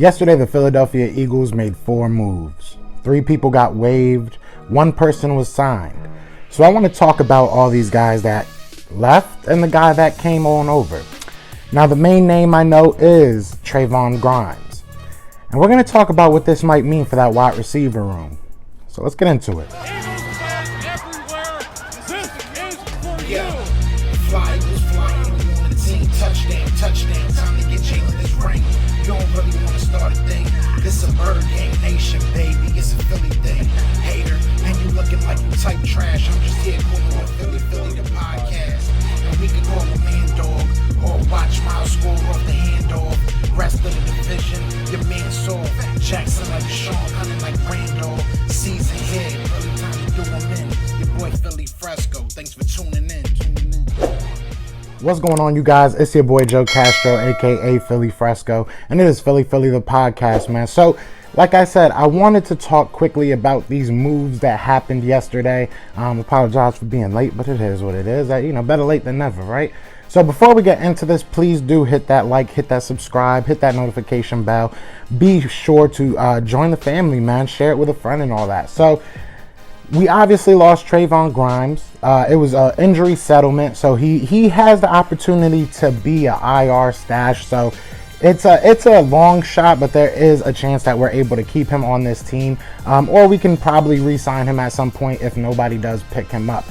Yesterday, the Philadelphia Eagles made 4 moves. 3 people got waived, 1 person was signed. So I want to talk about all these guys that left and the guy that came on over. Now, the main name I know is Trevon Grimes. And we're going to talk about what this might mean for that wide receiver room. So let's get into it. Touchdown, time to get Jalen this ring. You don't really want to start a thing. This a bird game nation, baby. It's a Philly thing. Hater, and you looking like you type trash. I'm just here calling the Philly the podcast. And we can call a man dog or watch Miles score off the handoff. Rest of the division, your man saw Jackson like Sean, hunting like Randolph. Season here, really time to do them in. Your boy Philly Fresco. Thanks for tuning in. What's going on, you guys? It's your boy Joe Castro, aka Philly Fresco, and it is Philly the podcast, man. So, like I said, I wanted to talk quickly about these moves that happened yesterday. Apologize for being late, but it is what it is. Better late than never, right? So before we get into this, please do hit that like, hit that subscribe, hit that notification bell. Be sure to join the family, man. Share it with a friend and all that. So, we obviously lost Trevon Grimes. It was an injury settlement, so he has the opportunity to be an IR stash. So it's a long shot, but there is a chance that we're able to keep him on this team, or we can probably re-sign him at some point if nobody does pick him up.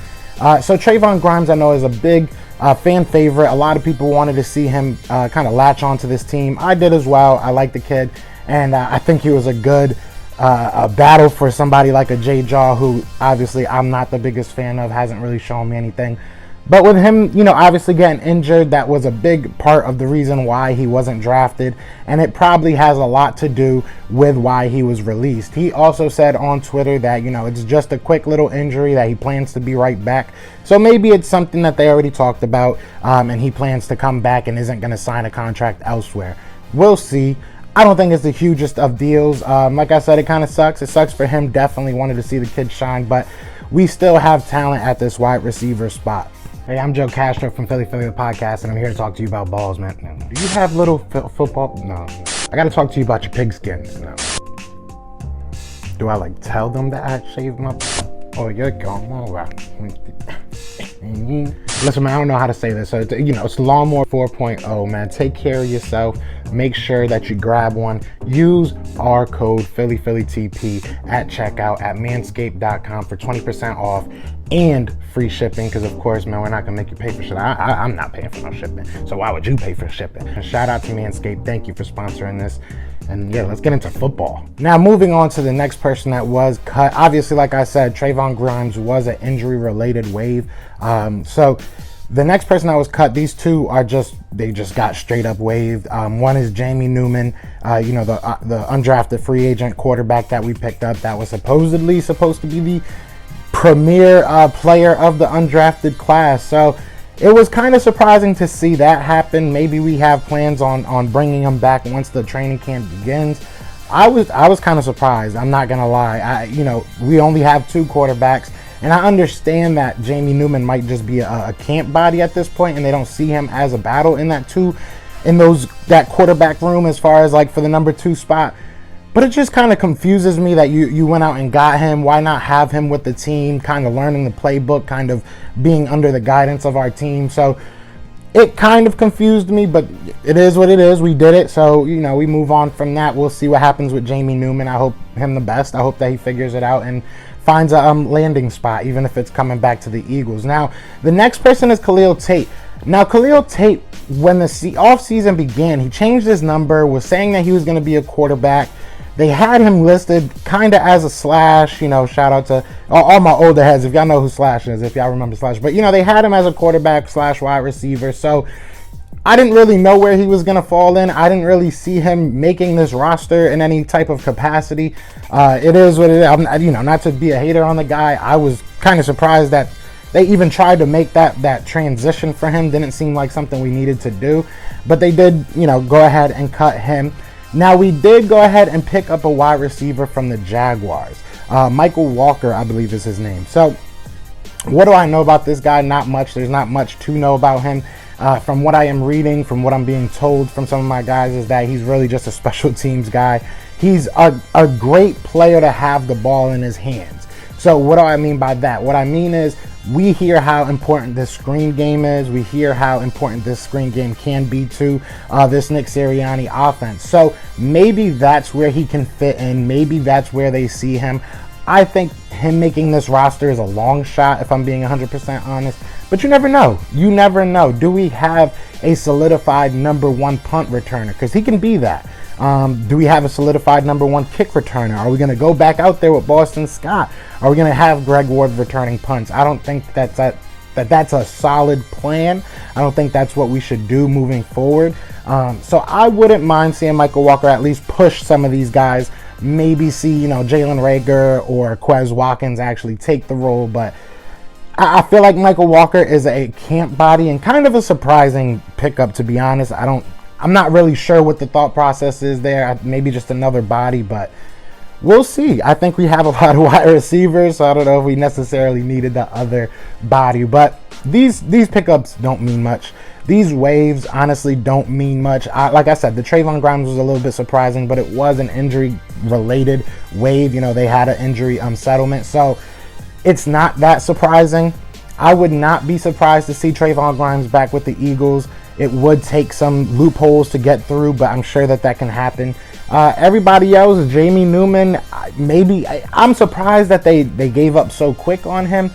So Trevon Grimes, I know, is a big fan favorite. A lot of people wanted to see him kind of latch onto this team. I did as well. I like the kid, and I think he was a good a battle for somebody like a J Jaw, who obviously I'm not the biggest fan of, hasn't really shown me anything. But with him, obviously getting injured, that was a big part of the reason why he wasn't drafted, and it probably has a lot to do with why he was released. He also said on Twitter that, it's just a quick little injury, that he plans to be right back. So maybe it's something that they already talked about, and he plans to come back and isn't going to sign a contract elsewhere. We'll see. I don't think it's the hugest of deals. Like I said, it kind of sucks. It sucks for him. Definitely wanted to see the kid shine, but we still have talent at this wide receiver spot. Hey, I'm Joe Castro from Philly the podcast, and I'm here to talk to you about balls, man. Do you have little football? No. I got to talk to you about your pigskins. No. Do I tell them that I shaved my? Oh, you're going all right. Listen, man, I don't know how to say this. So, it's Lawnmower 4.0, man. Take care of yourself. Make sure that you grab one. Use our code PhillyTP at checkout at manscaped.com for 20% off and free shipping. Because, of course, man, we're not going to make you pay for shit. I'm not paying for no shipping. So why would you pay for shipping? And shout out to Manscaped. Thank you for sponsoring this. And yeah, let's get into football. Now, moving on to the next person that was cut. Obviously, like I said, Trevon Grimes was an injury-related waive. So the next person that was cut, these two are just got straight up waived. One is Jamie Newman, the undrafted free agent quarterback that we picked up that was supposedly supposed to be the premier player of the undrafted class. So it was kind of surprising to see that happen. Maybe we have plans on bringing him back once the training camp begins. I was kind of surprised. I'm not gonna lie. We only have 2 quarterbacks, and I understand that Jamie Newman might just be a camp body at this point, and they don't see him as a battle in that quarterback room as far as for the number 2 spot. But it just kind of confuses me that you went out and got him. Why not have him with the team, kind of learning the playbook, kind of being under the guidance of our team? So it kind of confused me, but it is what it is. We did it, so we move on from that. We'll see what happens with Jamie Newman. I hope him the best. I hope that he figures it out and finds a landing spot, even if it's coming back to the Eagles. Now, the next person is Khalil Tate. Now, Khalil Tate, when the off season began, he changed his number, was saying that he was going to be a quarterback. They had him listed kind of as a slash, shout out to all my older heads, if y'all know who Slash is, if y'all remember Slash. But, they had him as a quarterback / wide receiver. So I didn't really know where he was going to fall in. I didn't really see him making this roster in any type of capacity. It is what it is. I'm, not to be a hater on the guy. I was kind of surprised that they even tried to make that transition for him. Didn't seem like something we needed to do. But they did, go ahead and cut him. Now, we did go ahead and pick up a wide receiver from the Jaguars. Micheal Walker, I believe is his name. So what do I know about this guy? Not much. There's not much to know about him. From what I am reading, from what I'm being told from some of my guys, is that he's really just a special teams guy. He's a great player to have the ball in his hands. So what do I mean by that? What I mean is, we hear how important this screen game is. We hear how important this screen game can be to this Nick Sirianni offense. So maybe that's where he can fit in. Maybe that's where they see him. I think him making this roster is a long shot, if I'm being 100% honest. But you never know. You never know. Do we have a solidified number one punt returner? Because he can be that. Do we have a solidified number one kick returner? Are we going to go back out there with Boston Scott? Are we going to have Greg Ward returning punts? I don't think that's a solid plan. I don't think that's what we should do moving forward. So I wouldn't mind seeing Micheal Walker at least push some of these guys. Maybe see, Jalen Reagor or Quez Watkins actually take the role. But I feel like Micheal Walker is a camp body and kind of a surprising pickup, to be honest. I'm not really sure what the thought process is there. Maybe just another body, but we'll see. I think we have a lot of wide receivers, so I don't know if we necessarily needed the other body. But these pickups don't mean much. These waves honestly don't mean much. Like I said, the Trevon Grimes was a little bit surprising, but it was an injury-related wave. They had an injury settlement, so it's not that surprising. I would not be surprised to see Trevon Grimes back with the Eagles. It would take some loopholes to get through, but I'm sure that can happen. Everybody else, Jamie Newman, I'm surprised that they gave up so quick on him.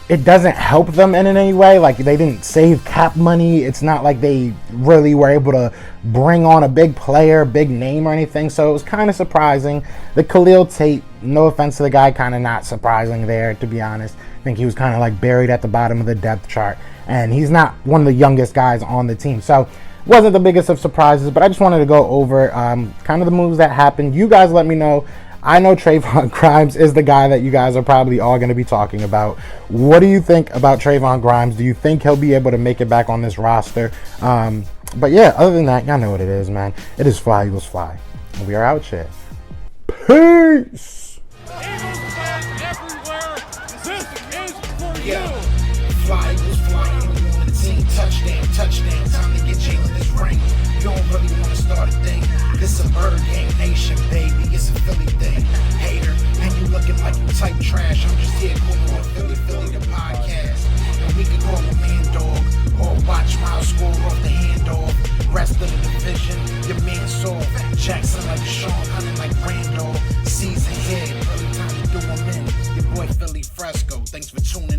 It doesn't help them in any way. Like, they didn't save cap money. It's not like they really were able to bring on a big player, big name or anything. So it was kind of surprising. The Khalil Tate, no offense to the guy, kind of not surprising there, to be honest. I think he was kind of like buried at the bottom of the depth chart. And he's not one of the youngest guys on the team. So wasn't the biggest of surprises, but I just wanted to go over kind of the moves that happened. You guys let me know. I know Trevon Grimes is the guy that you guys are probably all going to be talking about. What do you think about Trevon Grimes? Do you think he'll be able to make it back on this roster? But yeah, other than that, y'all know what it is, man. It is Fly Eagles Fly. And we are out here. Peace! Yeah, fly Eagles flying on the team. Touchdown, time to get Jalen this ring. You don't really want to start a thing. This a bird game nation, baby. It's a Philly thing. Hater, and you looking like you type trash. I'm just here calling on Philly the podcast. And we can call a man dog or watch Miles score off the handoff. Rest of the division, your man soft. Jackson like Sean, hunting like Randolph. Season head, really time to do him in. Your boy Philly Fresco. Thanks for tuning in.